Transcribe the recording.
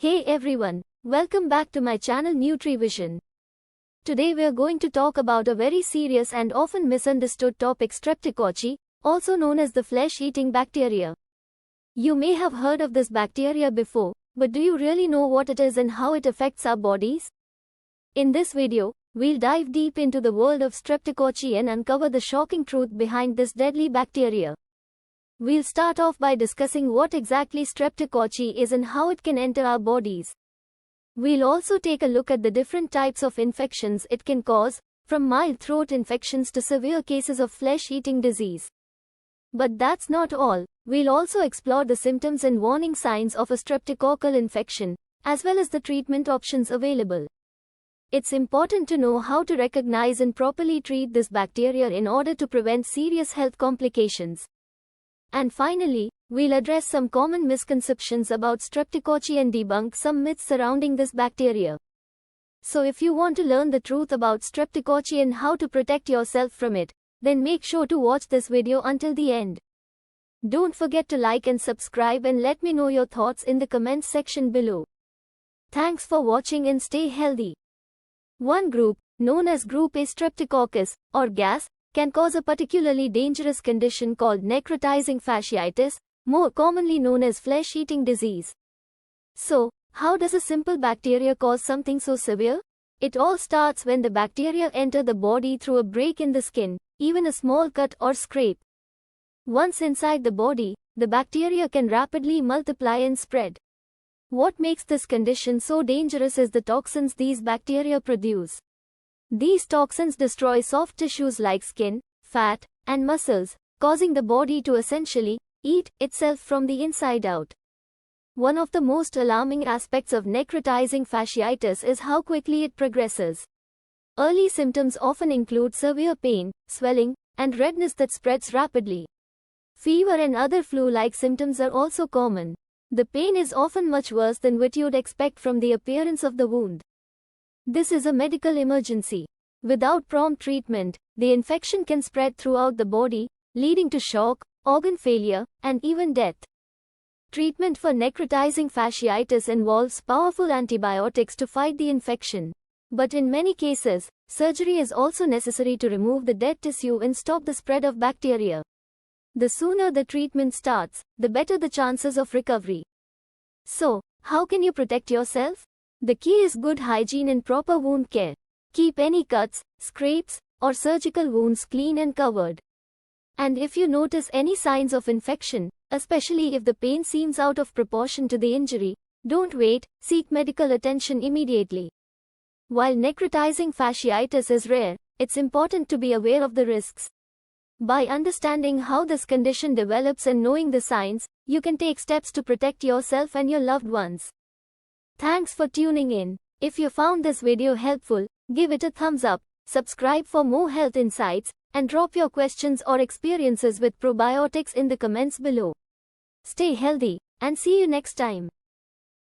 Hey everyone, welcome back to my channel NutriVision. Today we are going to talk about a very serious and often misunderstood topic, Streptococci, also known as the flesh-eating bacteria. You may have heard of this bacteria before, but do you really know what it is and how it affects our bodies? In this video, we'll dive deep into the world of Streptococci and uncover the shocking truth behind this deadly bacteria. We'll start off by discussing what exactly Streptococci is and how it can enter our bodies. We'll also take a look at the different types of infections it can cause, from mild throat infections to severe cases of flesh-eating disease. But that's not all. We'll also explore the symptoms and warning signs of a streptococcal infection, as well as the treatment options available. It's important to know how to recognize and properly treat this bacteria in order to prevent serious health complications. And finally, we'll address some common misconceptions about Streptococci and debunk some myths surrounding this bacteria. So if you want to learn the truth about Streptococci and how to protect yourself from it, then make sure to watch this video until the end. Don't forget to like and subscribe and let me know your thoughts in the comments section below. Thanks for watching and stay healthy. One group, known as Group A Streptococcus, or GAS, can cause a particularly dangerous condition called necrotizing fasciitis, more commonly known as flesh-eating disease. So, how does a simple bacteria cause something so severe? It all starts when the bacteria enter the body through a break in the skin, even a small cut or scrape. Once inside the body, the bacteria can rapidly multiply and spread. What makes this condition so dangerous is the toxins these bacteria produce. These toxins destroy soft tissues like skin, fat, and muscles, causing the body to essentially eat itself from the inside out. One of the most alarming aspects of necrotizing fasciitis is how quickly it progresses. Early symptoms often include severe pain, swelling, and redness that spreads rapidly. Fever and other flu-like symptoms are also common. The pain is often much worse than what you'd expect from the appearance of the wound. This is a medical emergency. Without prompt treatment, the infection can spread throughout the body, leading to shock, organ failure, and even death. Treatment for necrotizing fasciitis involves powerful antibiotics to fight the infection. But in many cases, surgery is also necessary to remove the dead tissue and stop the spread of bacteria. The sooner the treatment starts, the better the chances of recovery. So, how can you protect yourself? The key is good hygiene and proper wound care. Keep any cuts, scrapes, or surgical wounds clean and covered. And if you notice any signs of infection, especially if the pain seems out of proportion to the injury, don't wait, seek medical attention immediately. While necrotizing fasciitis is rare, it's important to be aware of the risks. By understanding how this condition develops and knowing the signs, you can take steps to protect yourself and your loved ones. Thanks for tuning in. If you found this video helpful, give it a thumbs up, subscribe for more health insights, and drop your questions or experiences with probiotics in the comments below. Stay healthy, and see you next time.